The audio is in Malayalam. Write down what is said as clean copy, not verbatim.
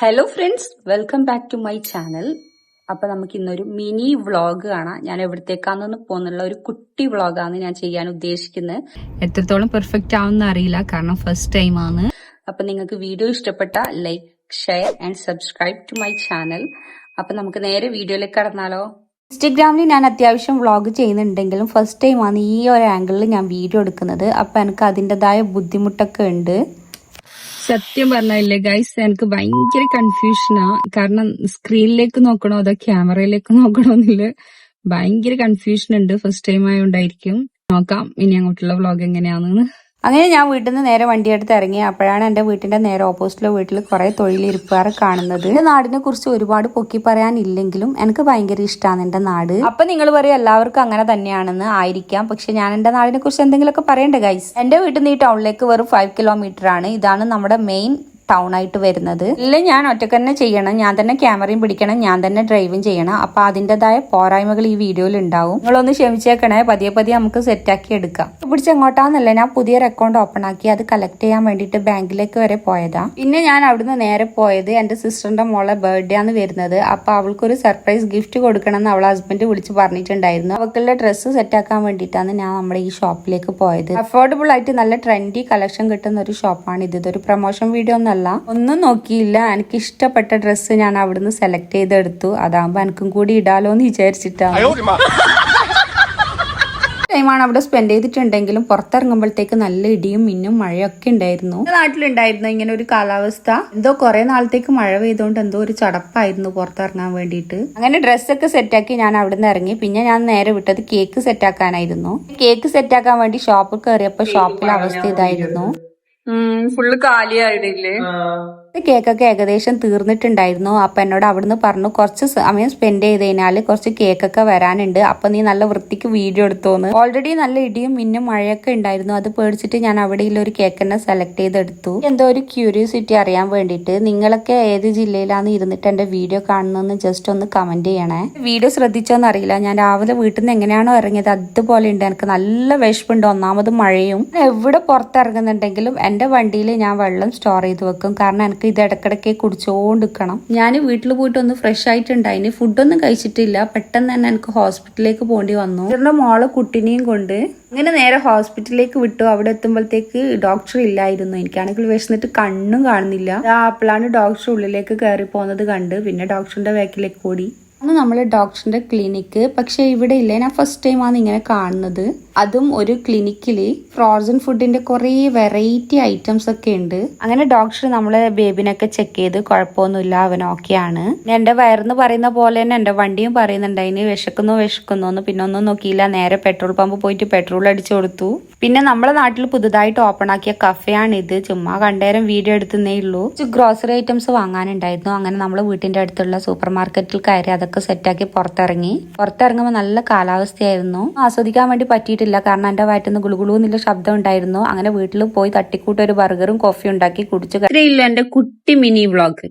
Hello friends, welcome back to my channel. അപ്പൊ നമുക്ക് ഇന്നൊരു മിനി വ്ളോഗ് കാണാം. ഞാൻ എവിടത്തേക്കാന്നൊന്ന് പോകുന്നുള്ള ഒരു കുട്ടി വ്ളോഗാണ് ഞാൻ ചെയ്യാൻ ഉദ്ദേശിക്കുന്നത്. എത്രത്തോളം പെർഫെക്റ്റ് ആവുമെന്ന് അറിയില്ല, കാരണം ഫസ്റ്റ് ടൈം ആണ്. അപ്പൊ നിങ്ങൾക്ക് വീഡിയോ ഇഷ്ടപ്പെട്ട like, share and subscribe to my channel. അപ്പൊ നമുക്ക് നേരെ വീഡിയോയിലേക്ക് കടന്നാലോ. ഇൻസ്റ്റഗ്രാമിൽ ഞാൻ അത്യാവശ്യം വ്ളോഗ് ചെയ്യുന്നുണ്ടെങ്കിലും ഫസ്റ്റ് ടൈമാണ് ഈ ഒരു ആംഗിളിൽ ഞാൻ വീഡിയോ എടുക്കുന്നത്. അപ്പൊ എനിക്ക് അതിൻ്റെതായ ബുദ്ധിമുട്ടൊക്കെ ഉണ്ട്. സത്യം പറഞ്ഞില്ലേ ഗൈസ്, എനിക്ക് ഭയങ്കര കൺഫ്യൂഷനാ. കാരണം സ്ക്രീനിലേക്ക് നോക്കണോ അതോ ക്യാമറയിലേക്ക് നോക്കണോ എന്നില്ല ഭയങ്കര കൺഫ്യൂഷൻ ഉണ്ട്. ഫസ്റ്റ് ടൈം ആയതുകൊണ്ടായിരിക്കും. നോക്കാം ഇനി അങ്ങോട്ടുള്ള വ്ളോഗ് എങ്ങനെയാണെന്ന്. അങ്ങനെ ഞാൻ വീട്ടിൽ നിന്ന് നേരെ വണ്ടിയെടുത്ത് ഇറങ്ങി. അപ്പോഴാണ് എൻ്റെ വീട്ടിന്റെ നേരെ ഓപ്പോസിറ്റിലെ വീട്ടിൽ കുറെ തൊഴിലിരിപ്പുകാരെ കാണുന്നത്. എൻ്റെ നാടിനെ കുറിച്ച് ഒരുപാട് പൊക്കി പറയാനില്ലെങ്കിലും എനിക്ക് ഭയങ്കര ഇഷ്ടമാണ് എൻ്റെ നാട്. അപ്പൊ നിങ്ങൾ പറയും എല്ലാവർക്കും അങ്ങനെ തന്നെയാണെന്ന്. ആയിരിക്കാം, പക്ഷെ ഞാൻ എൻ്റെ നാടിനെ കുറിച്ച് എന്തെങ്കിലുമൊക്കെ പറയണ്ടേ ഗൈസ്. എൻ്റെ വീട്ടിൽ നിന്ന് ഈ ടൗണിലേക്ക് വെറും 5 കിലോമീറ്റർ ആണ്. ഇതാണ് നമ്മുടെ മെയിൻ ടൗൺ ആയിട്ട് വരുന്നത്. ഇല്ല, ഞാൻ ഒറ്റക്ക് തന്നെ ചെയ്യണം, ഞാൻ തന്നെ ക്യാമറയും പിടിക്കണം, ഞാൻ തന്നെ ഡ്രൈവും ചെയ്യണം. അപ്പൊ അതിൻ്റെതായ പോരായ്മകൾ ഈ വീഡിയോയിൽ ഉണ്ടാവും. നിങ്ങളൊന്ന് ക്ഷമിച്ചേക്കണേ, പതിയെ പതിയെ നമുക്ക് സെറ്റാക്കി എടുക്കാം. പിടിച്ച് എങ്ങോട്ടാന്നല്ല, ഞാൻ പുതിയൊരു അക്കൗണ്ട് ഓപ്പൺ ആക്കി അത് കളക്ട് ചെയ്യാൻ വേണ്ടിയിട്ട് ബാങ്കിലേക്ക് വരെ പോയതാ. പിന്നെ ഞാൻ അവിടുന്ന് നേരെ പോയത് എന്റെ സിസ്റ്ററിന്റെ മോളെ ബർത്ത്ഡേ ആണ് വരുന്നത്. അപ്പൊ അവൾക്കൊരു സർപ്രൈസ് ഗിഫ്റ്റ് കൊടുക്കണം എന്ന് അവളെ ഹസ്ബൻഡ് വിളിച്ച് പറഞ്ഞിട്ടുണ്ടായിരുന്നു. അവൾക്കുള്ള ഡ്രസ്സ് സെറ്റാക്കാൻ വേണ്ടിയിട്ടാണ് ഞാൻ നമ്മുടെ ഈ ഷോപ്പിലേക്ക് പോയത്. അഫോർഡബിൾ ആയിട്ട് നല്ല ട്രെൻഡി കളക്ഷൻ കിട്ടുന്ന ഒരു ഷോപ്പാണ് ഇത്. ഇതൊരു പ്രൊമോഷൻ വീഡിയോ ഒന്നും നോക്കിയില്ല. എനിക്ക് ഇഷ്ടപ്പെട്ട ഡ്രസ്സ് ഞാൻ അവിടുന്ന് സെലക്ട് ചെയ്തെടുത്തു. അതാകുമ്പോ എനിക്കും കൂടി ഇടാലോ എന്ന് വിചാരിച്ചിട്ടാണ്. ടൈമാണ് അവിടെ സ്പെൻഡ് ചെയ്തിട്ടുണ്ടെങ്കിലും പുറത്തിറങ്ങുമ്പോഴത്തേക്ക് നല്ല ഇടിയും മിന്നും മഴയൊക്കെ ഉണ്ടായിരുന്നു. നാട്ടിലുണ്ടായിരുന്നു ഇങ്ങനെ ഒരു കാലാവസ്ഥ. എന്തോ കുറെ നാളത്തേക്ക് മഴ പെയ്തുകൊണ്ട് എന്തോ ഒരു ചടപ്പായിരുന്നു പുറത്തിറങ്ങാൻ വേണ്ടിയിട്ട്. അങ്ങനെ ഡ്രസ്സൊക്കെ സെറ്റാക്കി ഞാൻ അവിടുന്ന് ഇറങ്ങി. പിന്നെ ഞാൻ നേരെ വിട്ടത് കേക്ക് സെറ്റാക്കാനായിരുന്നു. കേക്ക് സെറ്റാക്കാൻ വേണ്ടി ഷോപ്പിൽ കയറിയപ്പോ ഷോപ്പിലെ അവസ്ഥ ഇതായിരുന്നു. ഫുള്ള് കാലിയായിട്ടില്ലേ. കേക്കൊക്കെ ഏകദേശം തീർന്നിട്ടുണ്ടായിരുന്നു. അപ്പൊ എന്നോട് അവിടുന്ന് പറഞ്ഞു കുറച്ച് സമയം സ്പെൻഡ് ചെയ്ത് കഴിഞ്ഞാല് കുറച്ച് കേക്കൊക്കെ വരാനുണ്ട്, അപ്പൊ നീ നല്ല വൃത്തിക്ക് വീഡിയോ എടുത്തോന്ന്. ഓൾറെഡി നല്ല ഇടിയും മിന്നും മഴയൊക്കെ ഉണ്ടായിരുന്നു. അത് പേടിച്ചിട്ട് ഞാൻ അവിടെ ഒരു കേക്ക് തന്നെ സെലക്ട് ചെയ്തെടുത്തു. എന്തോ ഒരു ക്യൂരിയോസിറ്റി അറിയാൻ വേണ്ടിയിട്ട്. നിങ്ങളൊക്കെ ഏത് ജില്ലയിലാണ് ഇരുന്നിട്ട് എന്റെ വീഡിയോ കാണുന്നതെന്ന് ജസ്റ്റ് ഒന്ന് കമന്റ് ചെയ്യണേ. വീഡിയോ ശ്രദ്ധിച്ചോന്ന് അറിയില്ല, ഞാൻ രാവിലെ വീട്ടിൽ നിന്ന് എങ്ങനെയാണോ ഇറങ്ങിയത് അതുപോലെ ഉണ്ട്. എനിക്ക് നല്ല വിശപ്പുണ്ട്, ഒന്നാമത് മഴയും. എവിടെ പുറത്തിറങ്ങുന്നുണ്ടെങ്കിലും എന്റെ വണ്ടിയിൽ ഞാൻ വെള്ളം സ്റ്റോർ ചെയ്ത് വെക്കും, കാരണം എനിക്ക് ഇത് ഇടക്കിടക്ക് കുടിച്ചോണ്ടിരിക്കണം. ഞാൻ വീട്ടിൽ പോയിട്ട് ഒന്ന് ഫ്രഷ് ആയിട്ടുണ്ടായിന്. ഫുഡൊന്നും കഴിച്ചിട്ടില്ല. പെട്ടെന്ന് തന്നെ എനിക്ക് ഹോസ്പിറ്റലിലേക്ക് പോകേണ്ടി വന്നു. ഇവരുടെ മോളെ കുട്ടിനെയും കൊണ്ട് അങ്ങനെ നേരെ ഹോസ്പിറ്റലിലേക്ക് വിട്ടു. അവിടെ എത്തുമ്പോഴത്തേക്ക് ഡോക്ടർ ഇല്ലായിരുന്നു. എനിക്കാണെങ്കിൽ വിശന്നിട്ട് കണ്ണും കാണുന്നില്ല. അപ്പോഴാണ് ഡോക്ടർ ഉള്ളിലേക്ക് കയറി പോകുന്നത് കണ്ട് പിന്നെ ഡോക്ടറിന്റെ ബാക്കിലേക്ക് ഓടി. അന്ന് നമ്മള് ഡോക്ടറിന്റെ ക്ലിനിക്ക്. പക്ഷെ ഇവിടെ ഇല്ല, ഞാൻ ഫസ്റ്റ് ടൈമാണ് ഇങ്ങനെ കാണുന്നത്. അതും ഒരു ക്ലിനിക്കില് ഫ്രോസൺ ഫുഡിന്റെ കുറെ വെറൈറ്റി ഐറ്റംസ് ഒക്കെ ഉണ്ട്. അങ്ങനെ ഡോക്ടർ നമ്മളെ ബേബിനൊക്കെ ചെക്ക് ചെയ്ത് കുഴപ്പമൊന്നുമില്ല, അവൻ ഓക്കെയാണ്. എന്റെ വയറെന്ന് പറയുന്ന പോലെ തന്നെ എന്റെ വണ്ടിയും പറയുന്നുണ്ട് അതിന് വിശക്കുന്നു. പിന്നെ ഒന്നും നോക്കിയില്ല, നേരെ പെട്രോൾ പമ്പ് പോയിട്ട് പെട്രോൾ അടിച്ചു കൊടുത്തു. പിന്നെ നമ്മളെ നാട്ടിൽ പുതുതായിട്ട് ഓപ്പൺ ആക്കിയ കഫേയാണ് ഇത്. ചുമ്മാ കണ്ടേരം വീഡിയോ എടുത്തേ ഉള്ളൂ. ഗ്രോസറി ഐറ്റംസ് വാങ്ങാനുണ്ടായിരുന്നു. അങ്ങനെ നമ്മളെ വീട്ടിന്റെ അടുത്തുള്ള സൂപ്പർ മാർക്കറ്റിൽ കയറി അതൊക്കെ സെറ്റാക്കി പുറത്തിറങ്ങുമ്പോൾ നല്ല കാലാവസ്ഥയായിരുന്നു. ആസ്വദിക്കാൻ വേണ്ടി പറ്റിയിട്ടില്ല, കാരണം എന്റെ വയറ്റിന്ന് ഗുളുഗുളു എന്നുള്ള ശബ്ദം ഉണ്ടായിരുന്നു. അങ്ങനെ വീട്ടിൽ പോയി തട്ടിക്കൂട്ട് ഒരു ബർഗറും കോഫിയും ഉണ്ടാക്കി കുടിച്ചു. ഇത്രയില്ല എന്റെ കുട്ടി മിനി വ്ളോഗ്.